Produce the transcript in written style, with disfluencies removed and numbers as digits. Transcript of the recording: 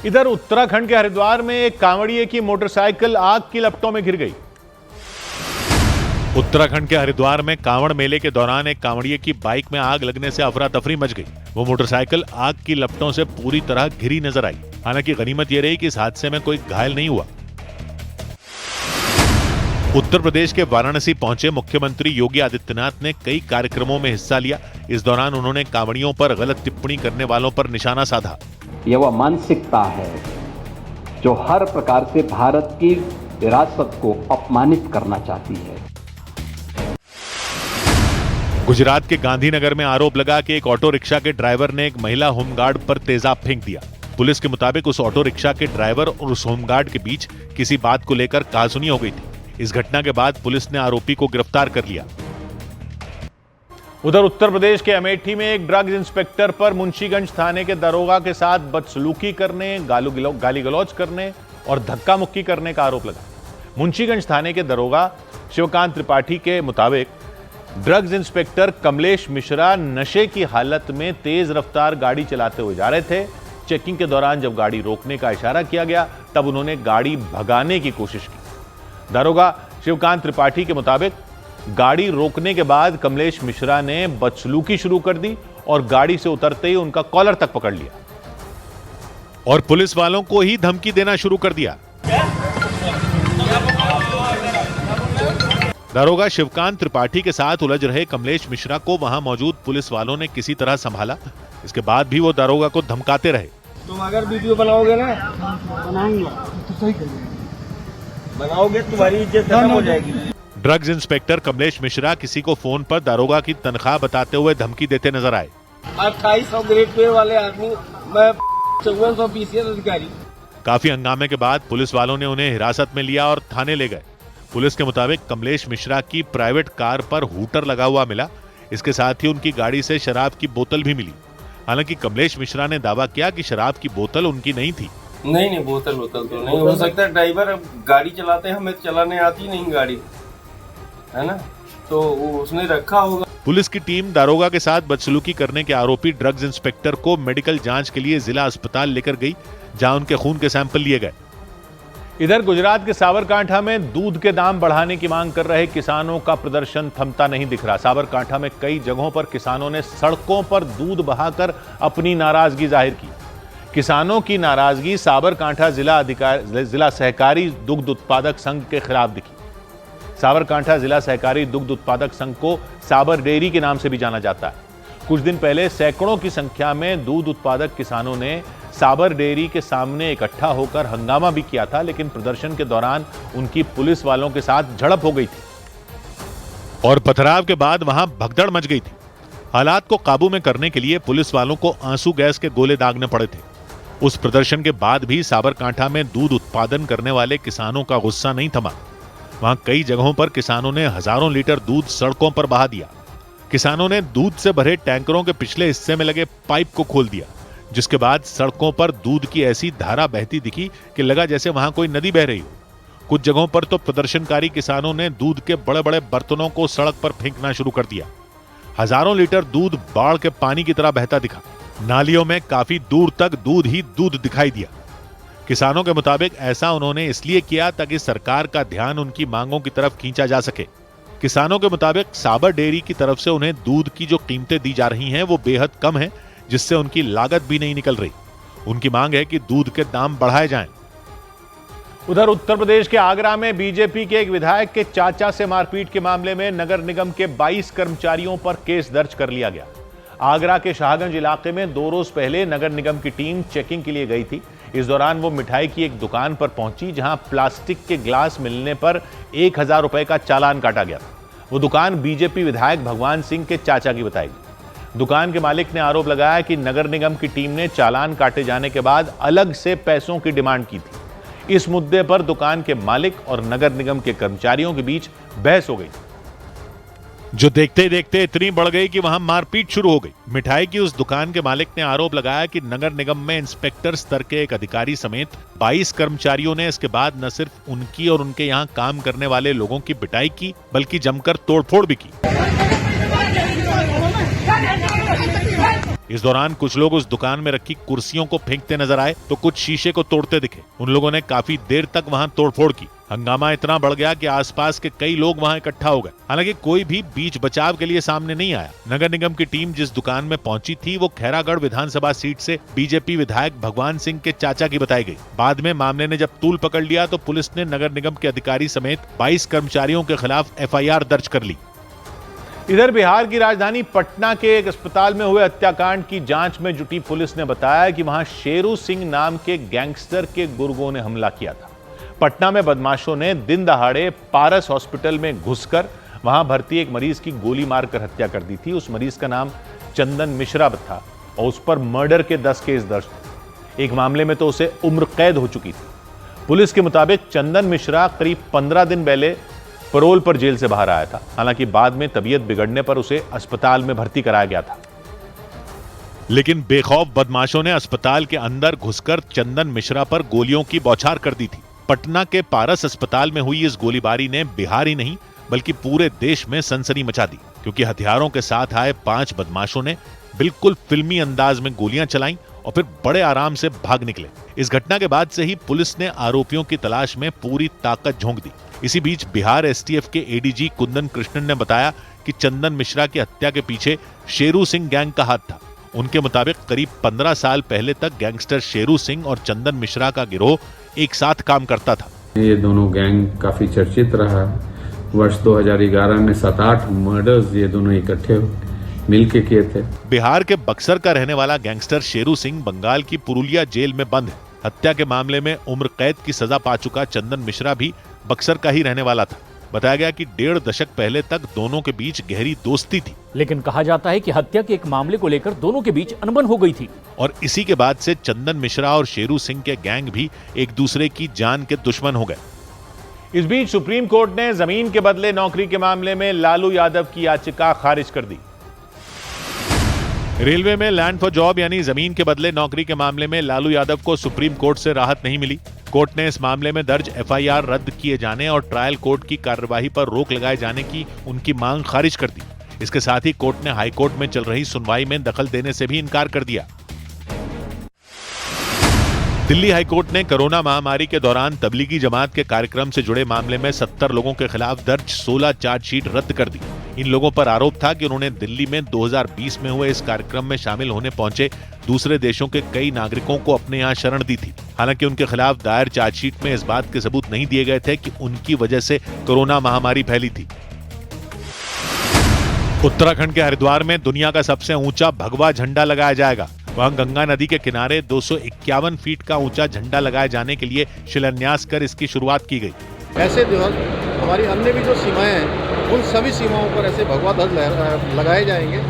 इधर उत्तराखंड के हरिद्वार में एक कांवड़िए की मोटरसाइकिल आग की लपटों में घिर गई। उत्तराखंड के हरिद्वार में कांवड़ मेले के दौरान एक कांवड़िए की बाइक में आग लगने से अफरा तफरी मच गई। वो मोटरसाइकिल आग की लपटों से पूरी तरह घिरी नजर आई। हालांकि गनीमत यह रही कि इस हादसे में कोई घायल नहीं हुआ। उत्तर प्रदेश के वाराणसी पहुंचे मुख्यमंत्री योगी आदित्यनाथ ने कई कार्यक्रमों में हिस्सा लिया। इस दौरान उन्होंने कांवड़ियों पर गलत टिप्पणी करने वालों पर निशाना साधा। यह वह मानसिकता है जो हर प्रकार से भारत की विरासत को अपमानित करना चाहती है। गुजरात के गांधीनगर में आरोप लगा कि एक ऑटो रिक्शा के ड्राइवर ने एक महिला होमगार्ड पर तेजाब फेंक दिया। पुलिस के मुताबिक उस ऑटो रिक्शा के ड्राइवर और उस होमगार्ड के बीच किसी बात को लेकर कहासुनी हो गई थी। इस घटना के बाद पुलिस ने आरोपी को गिरफ्तार कर लिया। उधर उत्तर प्रदेश के अमेठी में एक ड्रग्स इंस्पेक्टर पर मुंशीगंज थाने के दरोगा के साथ बदसलूकी करने, गाली गलौज करने और धक्का मुक्की करने का आरोप लगा। मुंशीगंज थाने के दरोगा शिवकांत त्रिपाठी के मुताबिक ड्रग्स इंस्पेक्टर कमलेश मिश्रा नशे की हालत में तेज रफ्तार गाड़ी चलाते हुए जा रहे थे। चेकिंग के दौरान जब गाड़ी रोकने का इशारा किया गया तब उन्होंने गाड़ी भगाने की कोशिश की। दरोगा शिवकांत त्रिपाठी के मुताबिक गाड़ी रोकने के बाद कमलेश मिश्रा ने बदसलूकी शुरू कर दी और गाड़ी से उतरते ही उनका कॉलर तक पकड़ लिया और पुलिस वालों को ही धमकी देना शुरू कर दिया। दरोगा शिवकांत त्रिपाठी के साथ उलझ रहे कमलेश मिश्रा को वहां मौजूद पुलिस वालों ने किसी तरह संभाला। इसके बाद भी वो दरोगा को धमकाते रहे। तुम अगर वीडियो बनाओगे ना, बनाओगे तुम्हारी इज्जत खत्म हो जाएगी। ड्रग्स इंस्पेक्टर कमलेश मिश्रा किसी को फोन पर दरोगा की तनख्वाह बताते हुए धमकी देते नजर आए। 2800 ग्रेड पे वाले आदमी, मैं 5400 पीसीएस अधिकारी। काफी हंगामे के बाद पुलिस वालों ने उन्हें हिरासत में लिया और थाने ले गए। पुलिस के मुताबिक कमलेश मिश्रा की प्राइवेट कार पर हूटर लगा हुआ मिला। इसके साथ ही उनकी गाड़ी से शराब की बोतल भी मिली। हालांकि कमलेश मिश्रा ने दावा किया कि शराब की बोतल उनकी नहीं थी। नहीं, बोतल तो नहीं हो सकता। ड्राइवर गाड़ी चलाते हैं, हमें चलाने आती नहीं गाड़ी, है ना, तो उसने रखा होगा। पुलिस की टीम दारोगा के साथ बदसलूकी करने के आरोपी ड्रग्स इंस्पेक्टर को मेडिकल जांच के लिए जिला अस्पताल लेकर गई, जहां उनके खून के सैंपल लिए गए। इधर गुजरात के साबरकांठा में दूध के दाम बढ़ाने की मांग कर रहे किसानों का प्रदर्शन थमता नहीं दिख रहा। साबरकांठा में कई जगहों पर किसानों ने सड़कों पर दूध बहाकर अपनी नाराजगी जाहिर की। किसानों की नाराजगी साबरकांठा जिला सहकारी दुग्ध उत्पादक संघ के खिलाफ दिखी। साबरकांठा जिला सहकारी दुग्ध उत्पादक संघ को साबर डेयरी के नाम से भी जाना जाता है। कुछ दिन पहले सैकड़ों की संख्या में दूध उत्पादक किसानों ने साबर डेयरी के सामने इकट्ठा होकर हंगामा भी किया था, लेकिन प्रदर्शन के दौरान उनकी पुलिस वालों के साथ झड़प हो गई थी और पथराव के बाद वहां भगदड़ मच गई थी। हालात को काबू में करने के लिए पुलिस वालों को आंसू गैस के गोले दागने पड़े थे। उस प्रदर्शन के बाद भी साबरकांठा में दूध उत्पादन करने वाले किसानों का गुस्सा नहीं थमा। वहां कई जगहों पर किसानों ने हजारों लीटर दूध सड़कों पर बहा दिया। किसानों ने दूध से भरे टैंकरों के पिछले हिस्से में लगे पाइप को खोल दिया, जिसके बाद सड़कों पर दूध की ऐसी धारा बहती दिखी कि लगा जैसे वहां कोई नदी बह रही हो। कुछ जगहों पर तो प्रदर्शनकारी किसानों ने दूध के बड़े बड़े बर्तनों को सड़क पर फेंकना शुरू कर दिया। हजारों लीटर दूध बाढ़ के पानी की तरह बहता दिखा। नालियों में काफी दूर तक दूध ही दूध दिखाई दिया। किसानों के मुताबिक ऐसा उन्होंने इसलिए किया ताकि सरकार का ध्यान उनकी मांगों की तरफ खींचा जा सके। किसानों के मुताबिक साबर डेयरी की तरफ से उन्हें दूध की जो कीमतें दी जा रही हैं वो बेहद कम है, जिससे उनकी लागत भी नहीं निकल रही। उनकी मांग है कि दूध के दाम बढ़ाए जाएं। उधर उत्तर प्रदेश के आगरा में बीजेपी के एक विधायक के चाचा से मारपीट के मामले में नगर निगम के 22 कर्मचारियों पर केस दर्ज कर लिया गया। आगरा के शाहगंज इलाके में 2 रोज पहले नगर निगम की टीम चेकिंग के लिए गई थी। इस दौरान वो मिठाई की एक दुकान पर पहुंची, जहां प्लास्टिक के ग्लास मिलने पर 1000 रुपए का चालान काटा गया। वो दुकान बीजेपी विधायक भगवान सिंह के चाचा की बताई। दुकान के मालिक ने आरोप लगाया कि नगर निगम की टीम ने चालान काटे जाने के बाद अलग से पैसों की डिमांड की थी। इस मुद्दे पर दुकान के मालिक और नगर निगम के कर्मचारियों के बीच बहस हो गई, जो देखते ही देखते इतनी बढ़ गई कि वहां मारपीट शुरू हो गई। मिठाई की उस दुकान के मालिक ने आरोप लगाया कि नगर निगम में इंस्पेक्टर स्तर के एक अधिकारी समेत 22 कर्मचारियों ने इसके बाद न सिर्फ उनकी और उनके यहां काम करने वाले लोगों की पिटाई की, बल्कि जमकर तोड़फोड़ भी की। इस दौरान कुछ लोग उस दुकान में रखी कुर्सियों को फेंकते नजर आए तो कुछ शीशे को तोड़ते दिखे। उन लोगों ने काफी देर तक वहां तोड़फोड़ की। हंगामा इतना बढ़ गया कि आसपास के कई लोग वहां इकट्ठा हो गए। हालांकि कोई भी बीच बचाव के लिए सामने नहीं आया। नगर निगम की टीम जिस दुकान में पहुंची थी वो खैरागढ़ विधानसभा सीट से बीजेपी विधायक भगवान सिंह के चाचा की बताई गई। बाद में मामले ने जब तूल पकड़ लिया तो पुलिस ने नगर निगम के अधिकारी समेत 22 कर्मचारियों के खिलाफ FIR दर्ज कर ली। इधर बिहार की राजधानी पटना के एक अस्पताल में हुए हत्याकांड की जांच में जुटी पुलिस ने बताया कि वहां शेरू सिंह नाम के गैंगस्टर के गुर्गों ने हमला किया था। पटना में बदमाशों ने दिन दहाड़े पारस हॉस्पिटल में घुसकर वहां भर्ती एक मरीज की गोली मारकर हत्या कर दी थी। उस मरीज का नाम चंदन मिश्रा था और उस पर मर्डर के 10 केस दर्ज थे। एक मामले में तो उसे उम्र कैद हो चुकी थी। पुलिस के मुताबिक चंदन मिश्रा करीब 15 दिन पहले पैरोल पर जेल से बाहर आया था। हालांकि बाद में तबीयत बिगड़ने पर उसे अस्पताल में भर्ती कराया गया था। लेकिन बेखौफ बदमाशों ने अस्पताल के अंदर घुसकर चंदन मिश्रा पर गोलियों की बौछार कर दी थी। पटना के पारस अस्पताल में हुई इस गोलीबारी ने बिहार ही नहीं बल्कि पूरे देश में सनसनी मचा दी, क्योंकि हथियारों के साथ आए 5 बदमाशों ने बिल्कुल फिल्मी अंदाज में गोलियां चलाईं और फिर बड़े आराम से भाग निकले। इस घटना के बाद से ही पुलिस ने आरोपियों की तलाश में पूरी ताकत झोंक दी। इसी बीच बिहार STF के ADG कुंदन कृष्णन ने बताया कि चंदन मिश्रा की हत्या के पीछे शेरू सिंह गैंग का हाथ था। उनके मुताबिक करीब 15 साल पहले तक गैंगस्टर शेरू सिंह और चंदन मिश्रा का गिरोह एक साथ काम करता था। ये दोनों गैंग काफी चर्चित रहा। वर्ष 2011 में 7-8 मर्डर्स ये दोनों इकट्ठे मिलके किए थे। बिहार के बक्सर का रहने वाला गैंगस्टर शेरू सिंह बंगाल की पुरुलिया जेल में बंद है। हत्या के मामले में उम्र कैद की सजा पा चुका चंदन मिश्रा भी बक्सर का ही रहने वाला था। बताया गया कि 1.5 दशक पहले तक दोनों के बीच गहरी दोस्ती थी, लेकिन कहा जाता है कि हत्या के एक मामले को लेकर दोनों के बीच अनबन हो गई थी और इसी के बाद से चंदन मिश्रा और शेरू सिंह के गैंग भी एक दूसरे की जान के दुश्मन हो गए। इस बीच सुप्रीम कोर्ट ने जमीन के बदले नौकरी के मामले में लालू यादव की याचिका खारिज कर दी। रेलवे में लैंड फॉर जॉब यानी जमीन के बदले नौकरी के मामले में लालू यादव को सुप्रीम कोर्ट से राहत नहीं मिली। कोर्ट ने इस मामले में दर्ज FIR रद्द किए जाने और ट्रायल कोर्ट की कार्यवाही पर रोक लगाए जाने की उनकी मांग खारिज कर दी। इसके साथ ही कोर्ट ने हाई कोर्ट में चल रही सुनवाई में दखल देने से भी इनकार कर दिया। दिल्ली हाईकोर्ट ने कोरोना महामारी के दौरान तबलीगी जमात के कार्यक्रम से जुड़े मामले में 70 लोगों के खिलाफ दर्ज 16 चार्जशीट रद्द कर दी। इन लोगों पर आरोप था कि उन्होंने दिल्ली में 2020 में हुए इस कार्यक्रम में शामिल होने पहुंचे दूसरे देशों के कई नागरिकों को अपने यहां शरण दी थी। हालांकि उनके खिलाफ दायर चार्जशीट में इस बात के सबूत नहीं दिए गए थे कि उनकी वजह से कोरोना महामारी फैली थी। उत्तराखंड के हरिद्वार में दुनिया का सबसे ऊंचा भगवा झंडा लगाया जाएगा। वहां गंगा नदी के किनारे 251 फीट का ऊंचा झंडा लगाए जाने के लिए शिलान्यास कर इसकी शुरुआत की गई। ऐसे दिवस हमारी अन्य भी जो सीमाएं हैं उन सभी सीमाओं पर ऐसे भगवा ध्वज लगाए जाएंगे।